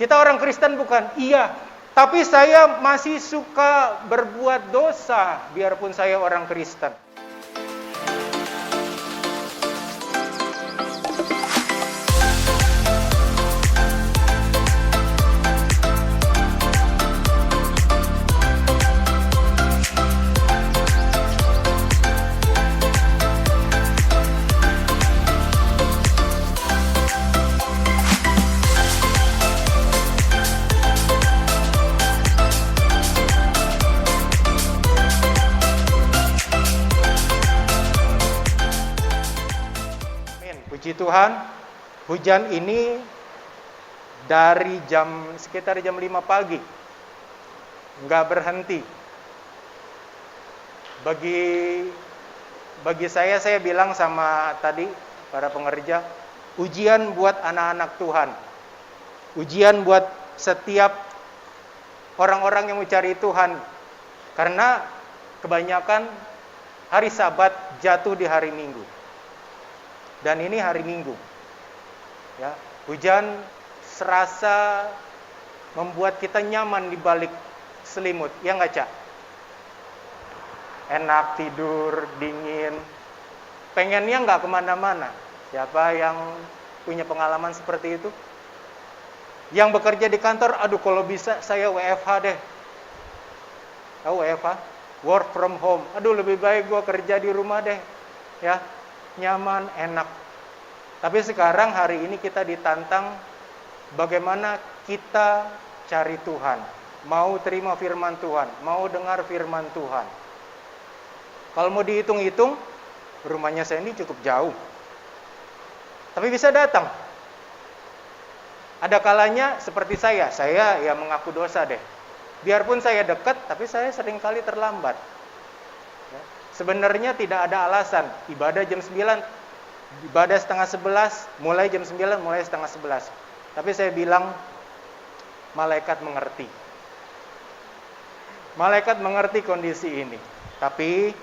Kita orang Kristen bukan? Iya. Tapi saya masih suka berbuat dosa biarpun saya orang Kristen. Puji Tuhan, hujan ini dari sekitar jam 5 pagi, nggak berhenti. Bagi saya bilang sama tadi para pengerja, ujian buat anak-anak Tuhan, ujian buat setiap orang-orang yang mencari Tuhan, karena kebanyakan hari Sabat jatuh di hari Minggu. Dan ini hari Minggu. Ya, hujan serasa membuat kita nyaman di balik selimut. Ya nggak, Cak? Enak tidur, dingin. Pengennya nggak kemana-mana. Siapa yang punya pengalaman seperti itu? Yang bekerja di kantor, aduh kalau bisa saya WFH deh. Tahu WFH? Work from home. Aduh lebih baik gua kerja di rumah deh. Ya. Nyaman, enak. Tapi sekarang hari ini kita ditantang bagaimana kita cari Tuhan, mau terima firman Tuhan, mau dengar firman Tuhan. Kalau mau dihitung-hitung, rumahnya saya ini cukup jauh. Tapi bisa datang. Ada kalanya seperti saya ya mengaku dosa deh. Biarpun saya dekat, tapi saya seringkali terlambat. Sebenarnya tidak ada alasan, ibadah jam 9, ibadah setengah 11, mulai jam 9, mulai setengah 11. Tapi saya bilang, malaikat mengerti. Malaikat mengerti kondisi ini. Tapi,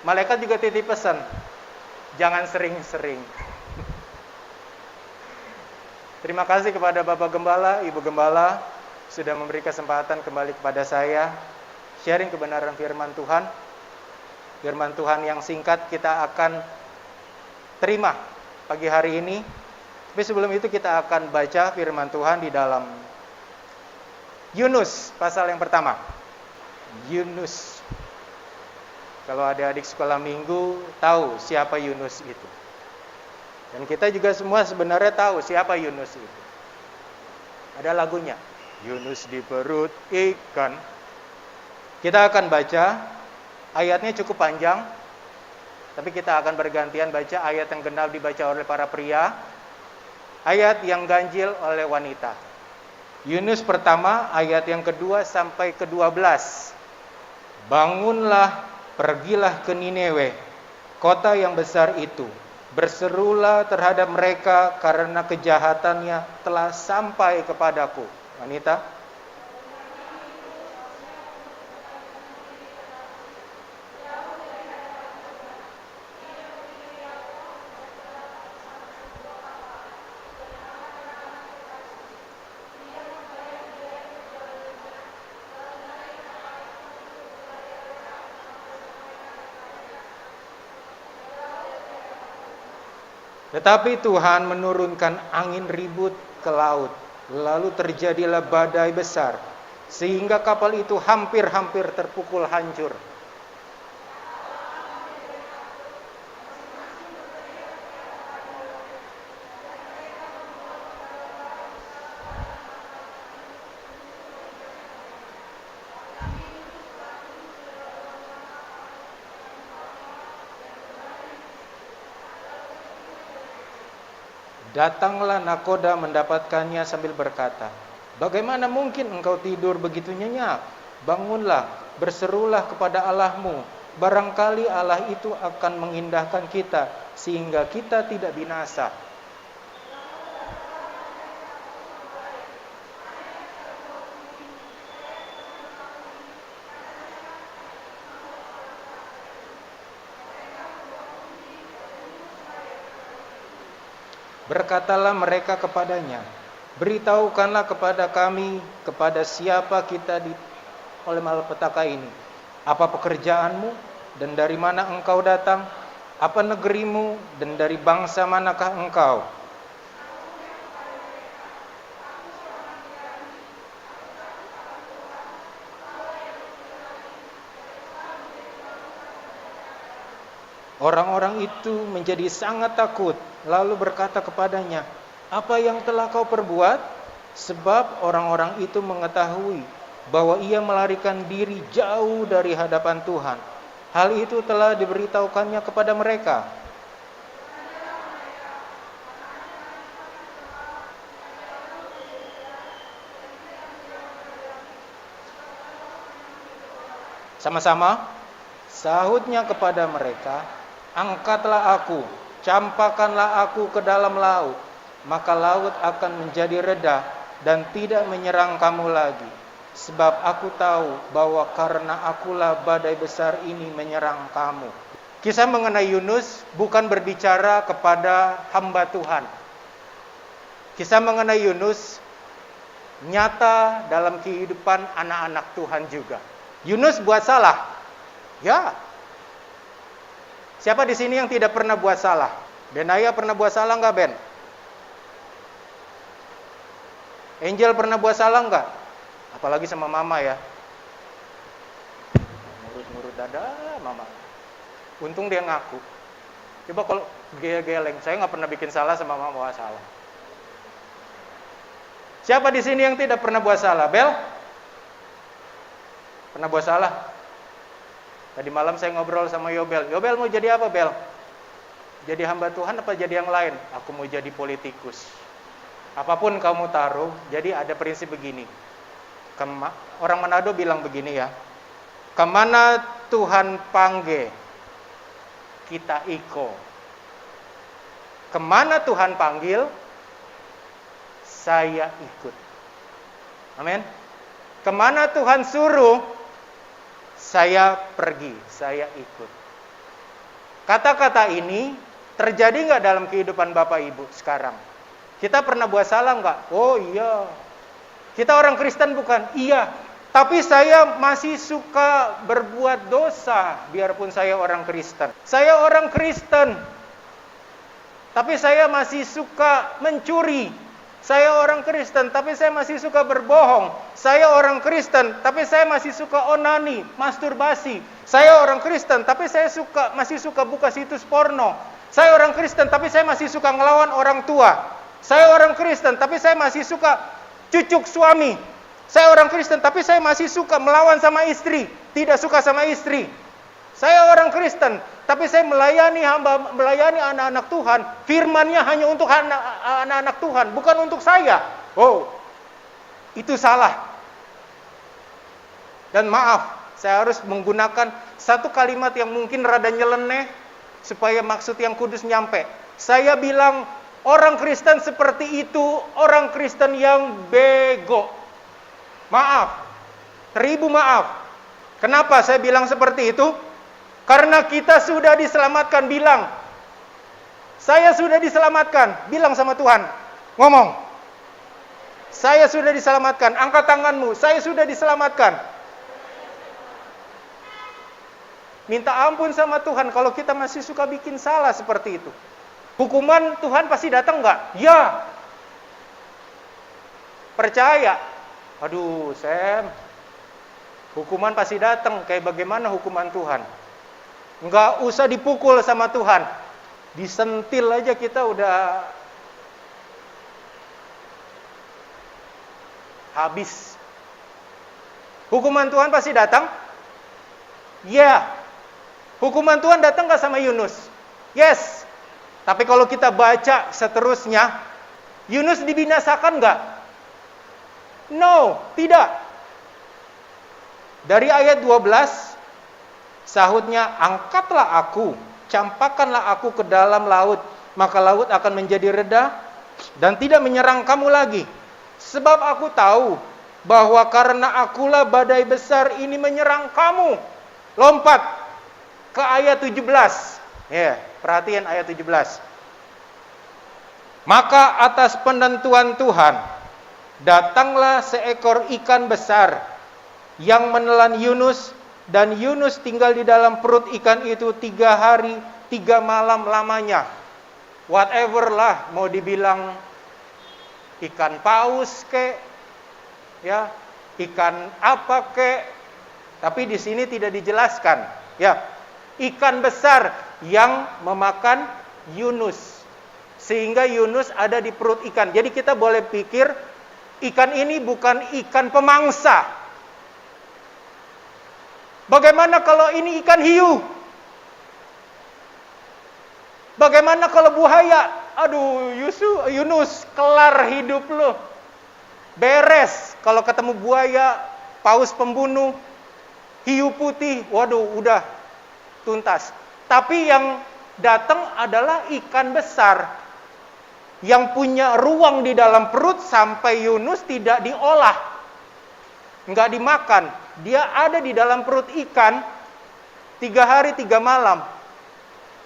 malaikat juga titip pesan, jangan sering-sering. Terima kasih kepada Bapak Gembala, Ibu Gembala, sudah memberi kesempatan kembali kepada saya, sharing kebenaran firman Tuhan. Firman Tuhan yang singkat kita akan terima pagi hari ini. Tapi sebelum itu kita akan baca firman Tuhan di dalam Yunus pasal yang pertama. Yunus. Kalau adik-adik sekolah minggu tahu siapa Yunus itu. Dan kita juga semua sebenarnya tahu siapa Yunus itu. Ada lagunya. Yunus di perut ikan. Kita akan baca. Ayatnya cukup panjang, tapi kita akan bergantian baca ayat yang genap dibaca oleh para pria, ayat yang ganjil oleh wanita. Yunus pertama, ayat yang kedua sampai ke-12. Bangunlah, pergilah ke Nineve, kota yang besar itu. Berserulah terhadap mereka karena kejahatannya telah sampai kepadaku. Wanita. Tetapi Tuhan menurunkan angin ribut ke laut, lalu terjadilah badai besar, sehingga kapal itu hampir-hampir terpukul hancur. Datanglah nakoda mendapatkannya sambil berkata, bagaimana mungkin engkau tidur begitu nyenyak? Bangunlah, berserulah kepada Allahmu. Barangkali Allah itu akan mengindahkan kita, sehingga kita tidak binasa. Berkatalah mereka kepadanya, Beritahukanlah kepada kami, kepada siapa kita oleh malapetaka ini. Apa pekerjaanmu dan dari mana engkau datang? Apa negerimu dan dari bangsa manakah engkau? Orang-orang itu menjadi sangat takut, lalu berkata kepadanya, "Apa yang telah kau perbuat?" Sebab orang-orang itu mengetahui bahwa ia melarikan diri jauh dari hadapan Tuhan. Hal itu telah diberitahukannya kepada mereka. Sama-sama, sahutnya kepada mereka, "Angkatlah aku, campakkanlah aku ke dalam laut, maka laut akan menjadi reda dan tidak menyerang kamu lagi. Sebab aku tahu bahwa karena akulah badai besar ini menyerang kamu." Kisah mengenai Yunus bukan berbicara kepada hamba Tuhan. Kisah mengenai Yunus nyata dalam kehidupan anak-anak Tuhan juga. Yunus buat salah. Ya. Siapa di sini yang tidak pernah buat salah? Benaya pernah buat salah enggak, Ben? Angel pernah buat salah enggak? Apalagi sama mama ya. Ngurut-ngurut dada mama. Untung dia ngaku. Coba kalau geleng, saya nggak pernah bikin salah sama mama buat salah. Siapa di sini yang tidak pernah buat salah? Bel? Pernah buat salah? Tadi malam saya ngobrol sama Yobel. Yobel mau jadi apa, Bel? Jadi hamba Tuhan apa jadi yang lain? Aku mau jadi politikus. Apapun kamu taruh, jadi ada prinsip begini. Orang Manado bilang begini ya. Kemana Tuhan panggil, kita iko. Kemana Tuhan panggil, saya ikut. Amin. Kemana Tuhan suruh, saya pergi, saya ikut. Kata-kata ini terjadi nggak dalam kehidupan Bapak Ibu sekarang? Kita pernah buat salah nggak? Oh iya. Kita orang Kristen bukan? Iya. Tapi saya masih suka berbuat dosa, biarpun saya orang Kristen. Saya orang Kristen, tapi saya masih suka mencuri. Saya orang Kristen, tapi saya masih suka berbohong. Saya orang Kristen, tapi saya masih suka onani, masturbasi. Saya orang Kristen, tapi saya masih suka buka situs porno. Saya orang Kristen, tapi saya masih suka ngelawan orang tua. Saya orang Kristen, tapi saya masih suka cucuk suami. Saya orang Kristen, tapi saya masih suka melawan sama istri, tidak suka sama istri. Saya orang Kristen, tapi saya melayani anak-anak Tuhan. Firman-Nya hanya untuk anak-anak Tuhan, bukan untuk saya. Oh, itu salah. Dan maaf, saya harus menggunakan satu kalimat yang mungkin rada nyeleneh, supaya maksud yang kudus nyampe. Saya bilang, orang Kristen seperti itu, orang Kristen yang bego. Maaf, 1000 maaf. Kenapa saya bilang seperti itu? Karena kita sudah diselamatkan. Bilang, saya sudah diselamatkan. Bilang sama Tuhan, ngomong, saya sudah diselamatkan. Angkat tanganmu, saya sudah diselamatkan. Minta ampun sama Tuhan kalau kita masih suka bikin salah seperti itu. Hukuman Tuhan pasti datang enggak? Ya. Percaya. Aduh, Sam. Hukuman pasti datang. Kayak bagaimana hukuman Tuhan? Enggak usah dipukul sama Tuhan. Disentil aja kita udah habis. Hukuman Tuhan pasti datang? Ya. Hukuman Tuhan datang enggak sama Yunus? Yes. Tapi kalau kita baca seterusnya, Yunus dibinasakan enggak? No, tidak. Dari ayat 12, sahutnya, angkatlah aku, campakkanlah aku ke dalam laut, maka laut akan menjadi reda dan tidak menyerang kamu lagi. Sebab aku tahu bahwa karena akulah badai besar ini menyerang kamu. Lompat ke ayat 17. Ya, perhatian ayat 17. Maka atas penentuan Tuhan, datanglah seekor ikan besar yang menelan Yunus, dan Yunus tinggal di dalam perut ikan itu 3 hari 3 malam lamanya. Whatever lah, mau dibilang ikan paus kek, ya, ikan apa kek, tapi di sini tidak dijelaskan, ya. Ikan besar yang memakan Yunus, sehingga Yunus ada di perut ikan. Jadi kita boleh pikir ikan ini bukan ikan pemangsa. Bagaimana kalau ini ikan hiu? Bagaimana kalau buaya? Aduh, Yunus, kelar hidup lo. Beres kalau ketemu buaya, paus pembunuh, hiu putih, waduh, udah tuntas. Tapi yang datang adalah ikan besar yang punya ruang di dalam perut sampai Yunus tidak diolah, nggak dimakan. Dia ada di dalam perut ikan 3 hari 3 malam.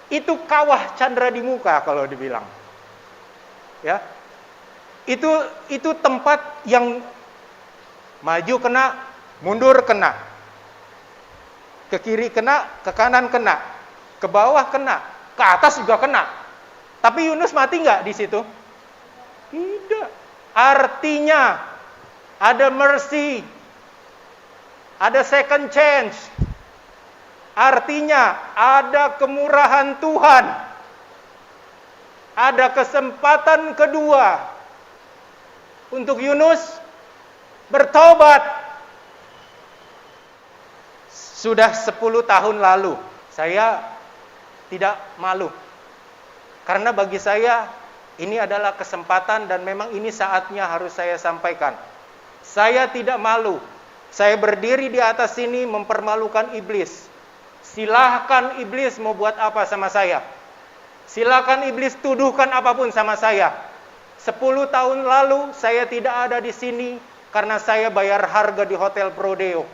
Itu kawah Chandra di muka kalau dibilang, ya. Itu tempat yang maju kena, mundur kena, ke kiri kena, ke kanan kena, ke bawah kena, ke atas juga kena. Tapi Yunus mati nggak di situ? Tidak. Artinya ada mercy, ada second chance. Artinya ada kemurahan Tuhan, ada kesempatan kedua untuk Yunus bertobat. Sudah 10 tahun lalu, saya tidak malu. Karena bagi saya, ini adalah kesempatan dan memang ini saatnya harus saya sampaikan. Saya tidak malu. Saya berdiri di atas sini mempermalukan iblis. Silahkan iblis mau buat apa sama saya. Silahkan iblis tuduhkan apapun sama saya. 10 tahun lalu saya tidak ada di sini karena saya bayar harga di Hotel Prodeo.